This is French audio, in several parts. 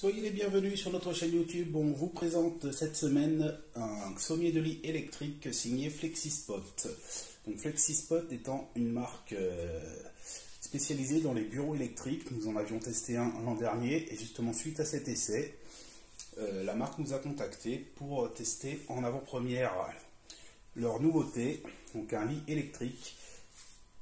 Soyez les bienvenus sur notre chaîne YouTube. On vous présente cette semaine un sommier de lit électrique signé Flexispot. Donc Flexispot étant une marque spécialisée dans les bureaux électriques. Nous en avions testé un l'an dernier et justement suite à cet essai, la marque nous a contactés pour tester en avant-première leur nouveauté, donc un lit électrique.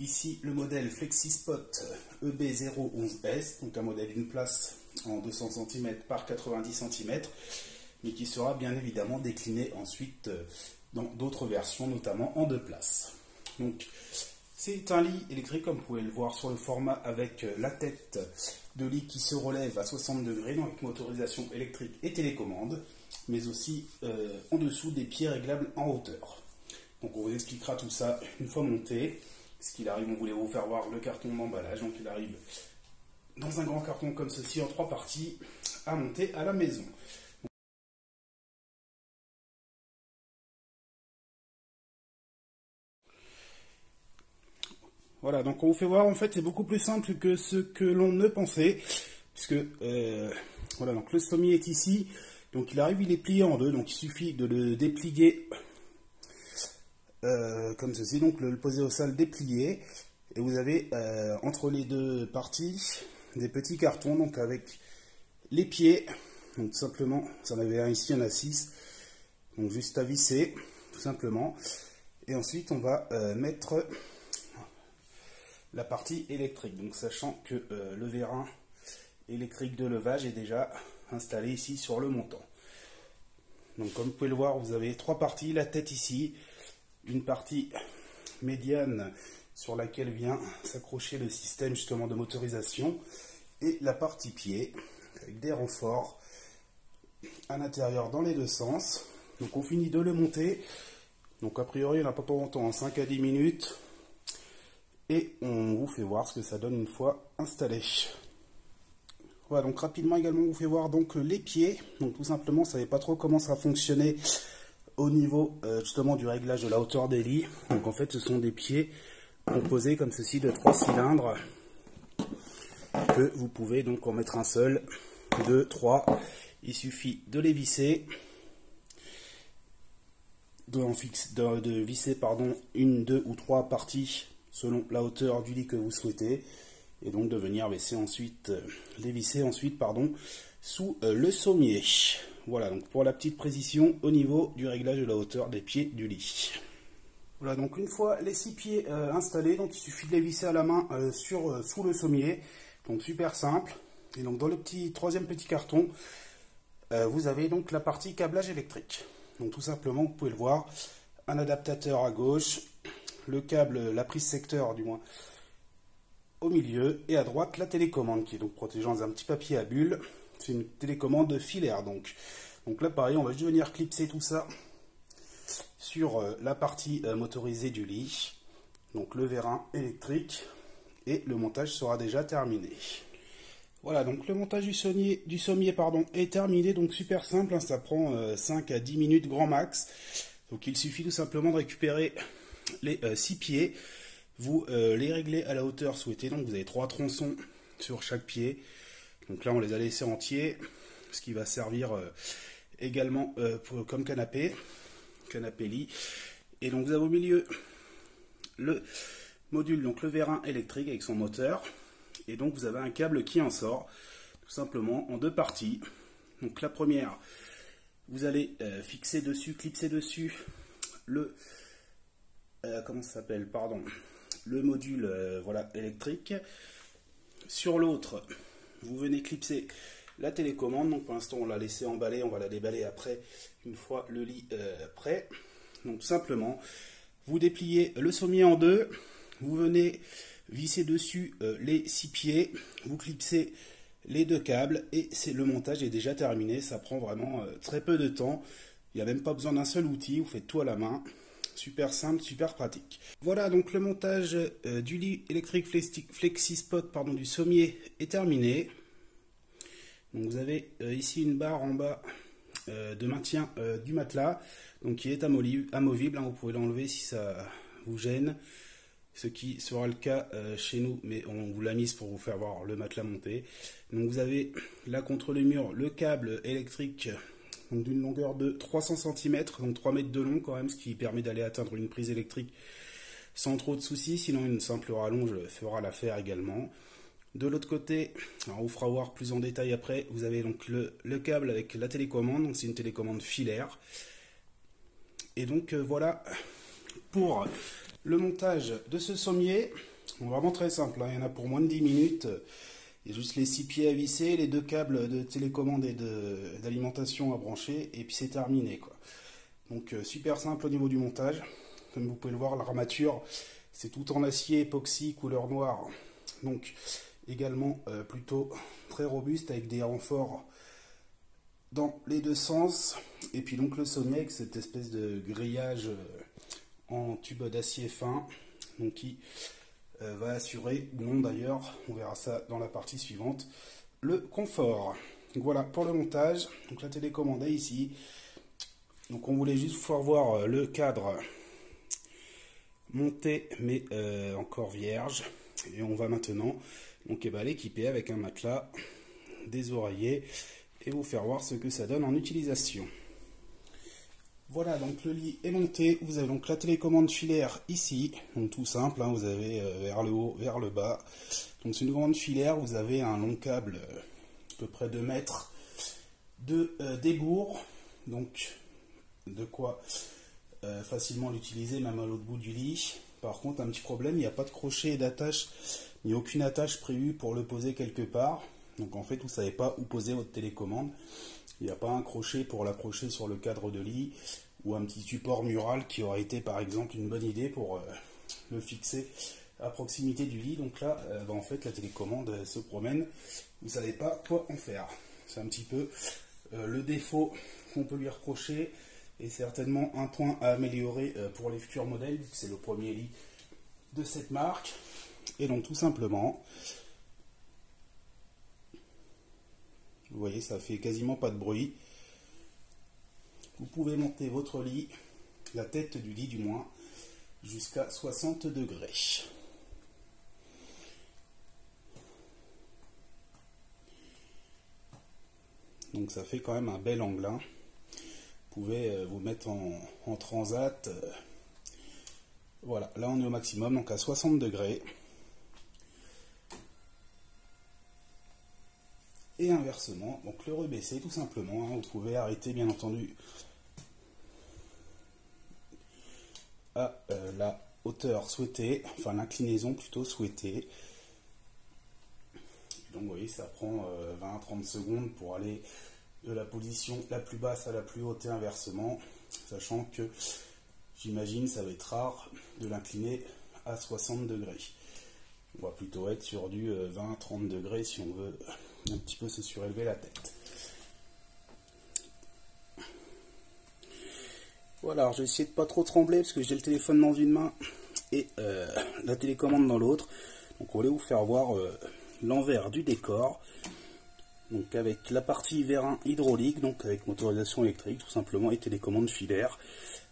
Ici le modèle Flexispot EB011S, donc un modèle d'une place en 200 cm par 90 cm, mais qui sera bien évidemment décliné ensuite dans d'autres versions, notamment en 2 places. Donc c'est un lit électrique, comme vous pouvez le voir sur le format, avec la tête de lit qui se relève à 60 degrés, donc avec motorisation électrique et télécommande, mais aussi en dessous des pieds réglables en hauteur. Donc on vous expliquera tout ça une fois monté. Ce qu'il arrive, on voulait vous faire voir le carton d'emballage, donc il arrive dans un grand carton comme ceci en 3 parties à monter à la maison. Voilà, donc on vous fait voir, en fait c'est beaucoup plus simple que ce que l'on ne pensait, puisque voilà, donc le sommier est ici, donc il arrive, il est plié en deux, donc il suffit de le déplier comme ceci, donc le poser au sol déplié, et vous avez entre les deux parties des petits cartons, donc avec les pieds, donc tout simplement, vous en avez un ici, il y en a 6, donc juste à visser, tout simplement, et ensuite on va mettre la partie électrique, donc sachant que le vérin électrique de levage est déjà installé ici sur le montant. Donc comme vous pouvez le voir, vous avez 3 parties, la tête ici, une partie médiane sur laquelle vient s'accrocher le système justement de motorisation, et la partie pied avec des renforts à l'intérieur dans les deux sens. Donc on finit de le monter, donc a priori on n'a pas pour longtemps, en 5 à 10 minutes, et on vous fait voir ce que ça donne une fois installé. Voilà, donc rapidement également on vous fait voir donc les pieds. Donc tout simplement, on ne savait pas trop comment ça fonctionnait au niveau justement du réglage de la hauteur des lits. Donc en fait ce sont des pieds composés comme ceci de 3 cylindres, que vous pouvez donc en mettre un seul, 2, 3, il suffit de les visser, de visser pardon, une, 2 ou 3 parties selon la hauteur du lit que vous souhaitez, et donc de venir visser ensuite, sous le sommier. Voilà, donc pour la petite précision au niveau du réglage de la hauteur des pieds du lit. Voilà, donc une fois les 6 pieds installés, donc il suffit de les visser à la main sous le sommier, donc super simple. Et donc dans le troisième petit carton, vous avez donc la partie câblage électrique. Donc tout simplement, vous pouvez le voir, un adaptateur à gauche, le câble, la prise secteur du moins, au milieu, et à droite la télécommande qui est donc protégée dans un petit papier à bulles. C'est une télécommande filaire donc. Donc là pareil, on va juste venir clipser tout ça sur la partie motorisée du lit, donc le vérin électrique, et le montage sera déjà terminé. Voilà, donc le montage du sommier est terminé, donc super simple, hein, ça prend 5 à 10 minutes grand max. Donc il suffit tout simplement de récupérer les 6 pieds, vous les réglez à la hauteur souhaitée, donc vous avez 3 tronçons sur chaque pied. Donc là on les a laissés entiers, ce qui va servir également comme canapé lit. Et donc vous avez au milieu le module, donc le vérin électrique avec son moteur, et donc vous avez un câble qui en sort tout simplement en 2 parties. Donc la première, vous allez clipser dessus le le module voilà, électrique. Sur l'autre, vous venez clipser la télécommande. Donc pour l'instant on l'a laissé emballer, on va la déballer après une fois le lit prêt. Donc tout simplement, vous dépliez le sommier en 2, vous venez visser dessus les 6 pieds, vous clipsez les 2 câbles, et le montage est déjà terminé. Ça prend vraiment très peu de temps, il n'y a même pas besoin d'un seul outil, vous faites tout à la main. Super simple, super pratique. Voilà, donc le montage du lit électrique Flexispot du sommier est terminé. Donc vous avez ici une barre en bas de maintien du matelas, donc qui est amovible, hein, vous pouvez l'enlever si ça vous gêne. ce qui sera le cas chez nous, mais on vous l'a mise pour vous faire voir le matelas monté. Donc vous avez là contre le mur le câble électrique d'une longueur de 300 cm, donc 3 mètres de long quand même, ce qui permet d'aller atteindre une prise électrique sans trop de soucis, sinon une simple rallonge fera l'affaire également. De l'autre côté, alors on vous fera voir plus en détail après, vous avez donc le câble avec la télécommande, donc c'est une télécommande filaire. Et donc voilà pour le montage de ce sommier. Vraiment très simple, hein, il y en a pour moins de 10 minutes. Il y a juste les 6 pieds à visser, les 2 câbles de télécommande et d'alimentation à brancher, et puis c'est terminé, quoi. Donc super simple au niveau du montage. Comme vous pouvez le voir, l'armature, c'est tout en acier époxy couleur noire. Donc également plutôt très robuste avec des renforts dans les deux sens. Et puis donc le sommier avec cette espèce de grillage en tube d'acier fin, donc qui va assurer, ou non d'ailleurs, on verra ça dans la partie suivante, le confort. Donc voilà pour le montage. Donc la télécommande est ici. Donc on voulait juste pouvoir voir le cadre monté mais encore vierge. Et on va maintenant donc l'équiper avec un matelas, des oreillers et vous faire voir ce que ça donne en utilisation. Voilà, donc le lit est monté. Vous avez donc la télécommande filaire ici, donc tout simple, hein, vous avez vers le haut, vers le bas. Donc c'est une commande filaire, vous avez un long câble à peu près 2 mètres de débours, donc de quoi facilement l'utiliser même à l'autre bout du lit. Par contre, un petit problème, il n'y a pas de crochet d'attache, ni aucune attache prévue pour le poser quelque part. Donc en fait, vous ne savez pas où poser votre télécommande. Il n'y a pas un crochet pour l'accrocher sur le cadre de lit ou un petit support mural qui aurait été par exemple une bonne idée pour le fixer à proximité du lit. Donc là, en fait, la télécommande se promène. Vous ne savez pas quoi en faire. C'est un petit peu le défaut qu'on peut lui reprocher et certainement un point à améliorer pour les futurs modèles. C'est le premier lit de cette marque. Et donc tout simplement, vous voyez, ça fait quasiment pas de bruit. Vous pouvez monter votre lit, la tête du lit du moins, jusqu'à 60 degrés. Donc ça fait quand même un bel angle, hein. Vous pouvez vous mettre en transat. Voilà, là on est au maximum, donc à 60 degrés. Et inversement, donc le rebaisser tout simplement, hein. Vous pouvez arrêter bien entendu à la hauteur souhaitée, enfin l'inclinaison plutôt souhaitée. Donc vous voyez, ça prend 20-30 secondes pour aller de la position la plus basse à la plus haute et inversement, sachant que j'imagine ça va être rare de l'incliner à 60 degrés. On va plutôt être sur du 20-30 degrés si on veut un petit peu se surélever la tête. Voilà, alors je vais essayer de pas trop trembler parce que j'ai le téléphone dans une main et la télécommande dans l'autre. Donc on va vous faire voir l'envers du décor. Donc avec la partie vérin hydraulique, donc avec motorisation électrique tout simplement et télécommande filaire.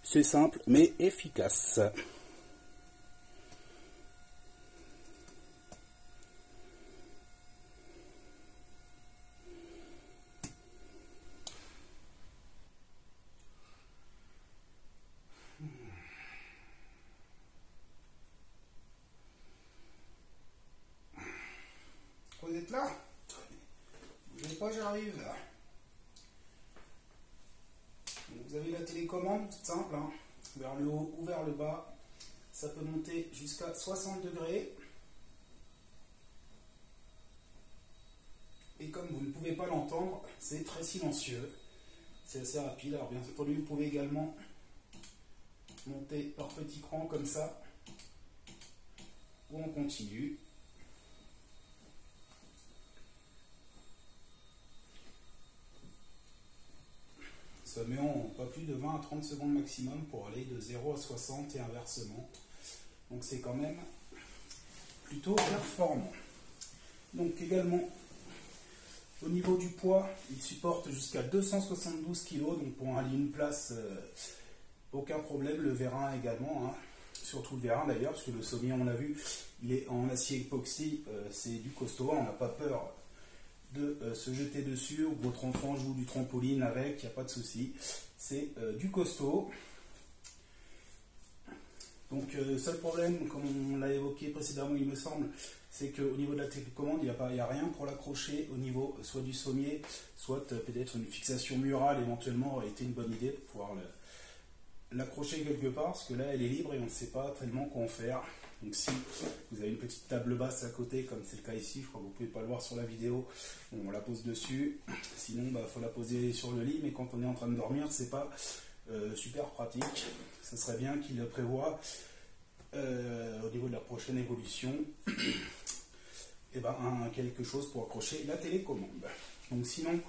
C'est simple mais efficace. Vous êtes là? Je ne sais pas, j'arrive là. Vous avez la télécommande, toute simple, hein, vers le haut ou vers le bas. Ça peut monter jusqu'à 60 degrés. Et comme vous ne pouvez pas l'entendre, c'est très silencieux. C'est assez rapide. Alors bien entendu, vous pouvez également monter par petits crans comme ça. Ou on continue. Ça met en pas plus de 20 à 30 secondes maximum pour aller de 0 à 60 et inversement. Donc c'est quand même plutôt performant. Donc également, au niveau du poids, il supporte jusqu'à 272 kg. Donc pour un lit une place, aucun problème. Le vérin également, hein. surtout le vérin d'ailleurs, parce que le sommier, on a vu, il est en acier époxy, c'est du costaud, on n'a pas peur de se jeter dessus, ou votre enfant joue du trampoline avec, il n'y a pas de souci, c'est du costaud. Donc seul problème, comme on l'a évoqué précédemment il me semble, c'est qu'au niveau de la télécommande, il n'y a rien pour l'accrocher au niveau soit du sommier, soit peut-être une fixation murale éventuellement aurait été une bonne idée pour pouvoir l'accrocher quelque part, parce que là elle est libre et on ne sait pas tellement quoi en faire. Donc si vous avez une petite table basse à côté, comme c'est le cas ici, je crois que vous ne pouvez pas le voir sur la vidéo, bon, on la pose dessus, sinon il faut la poser sur le lit, mais quand on est en train de dormir, c'est pas super pratique. Ce serait bien qu'il le prévoie au niveau de la prochaine évolution, et quelque chose pour accrocher la télécommande. Donc sinon,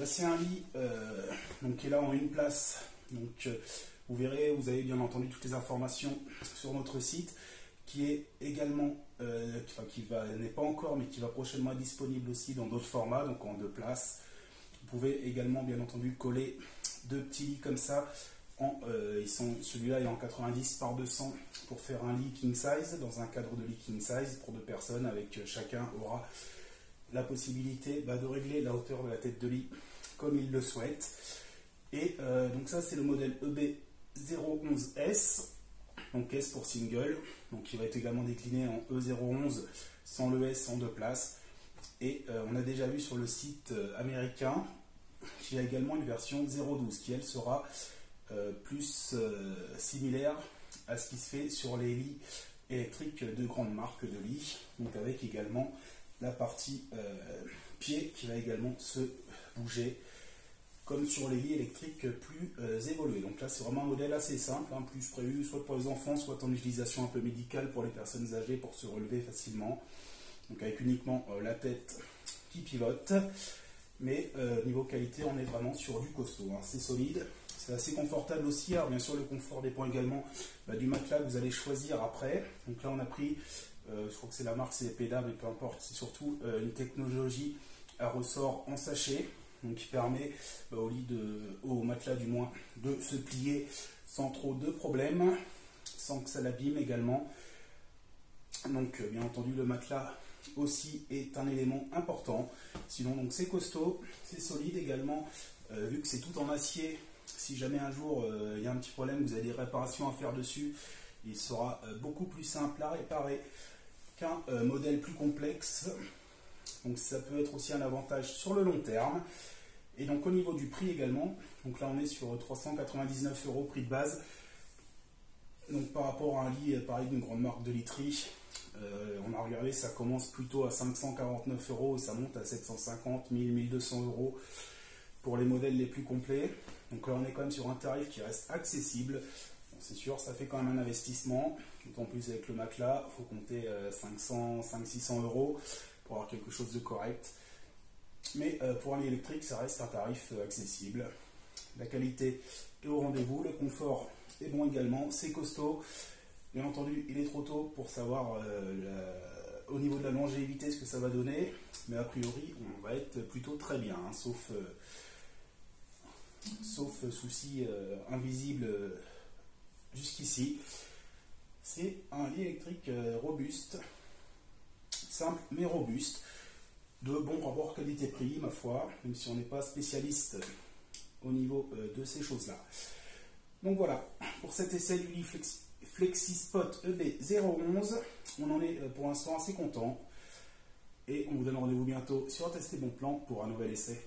c'est un lit donc, qui est là en une place. Donc vous verrez, vous avez bien entendu toutes les informations sur notre site, qui est également, n'est pas encore, mais qui va prochainement être disponible aussi dans d'autres formats, donc en 2 places. Vous pouvez également bien entendu coller 2 petits lits comme ça. Celui-là est en 90 par 200 pour faire un lit king size, dans un cadre de lit king size pour 2 personnes, avec chacun aura la possibilité de régler la hauteur de la tête de lit comme il le souhaite. Et donc ça c'est le modèle EB011S, donc S pour single, donc il va être également décliné en E011 sans le S en 2 places. Et on a déjà vu sur le site américain qu'il y a également une version 012 qui elle sera plus similaire à ce qui se fait sur les lits électriques de grandes marques de lits, donc avec également la partie pied qui va également se bouger comme sur les lits électriques plus évolués. Donc là c'est vraiment un modèle assez simple, plus prévu soit pour les enfants, soit en utilisation un peu médicale pour les personnes âgées pour se relever facilement, donc avec uniquement la tête qui pivote. Mais niveau qualité, on est vraiment sur du costaud, c'est solide, c'est assez confortable aussi. Alors bien sûr le confort dépend également du matelas que vous allez choisir après. Donc là on a pris, je crois que c'est la marque, c'est PEDA, mais peu importe, c'est surtout une technologie à ressort en sachet, donc qui permet au matelas du moins de se plier sans trop de problèmes, sans que ça l'abîme également. Donc bien entendu le matelas aussi est un élément important. Sinon donc c'est costaud, c'est solide également, vu que c'est tout en acier. Si jamais un jour il y a un petit problème, vous avez des réparations à faire dessus, il sera beaucoup plus simple à réparer qu'un modèle plus complexe. Donc ça peut être aussi un avantage sur le long terme. Et donc au niveau du prix également, donc là on est sur 399 € prix de base. Donc par rapport à un lit pareil d'une grande marque de literie, on a regardé, ça commence plutôt à 549 € et ça monte à 750, 1000, 1200 € pour les modèles les plus complets. Donc là on est quand même sur un tarif qui reste accessible. Bon, c'est sûr, ça fait quand même un investissement, d'autant plus avec le matelas, il faut compter 500-600 € pour avoir quelque chose de correct. Mais pour un lit électrique, ça reste un tarif accessible. La qualité est au rendez-vous, le confort est bon également, c'est costaud. Bien entendu, il est trop tôt pour savoir au niveau de la longévité ce que ça va donner, mais a priori, on va être plutôt très bien, sauf souci invisible jusqu'ici. C'est un lit électrique robuste, simple mais robuste, de bon rapport qualité-prix, ma foi, même si on n'est pas spécialiste au niveau de ces choses-là. Donc voilà, pour cet essai du lit FlexiSpot EB011, on en est pour l'instant assez content. Et on vous donne rendez-vous bientôt sur Tester Bon Plan pour un nouvel essai.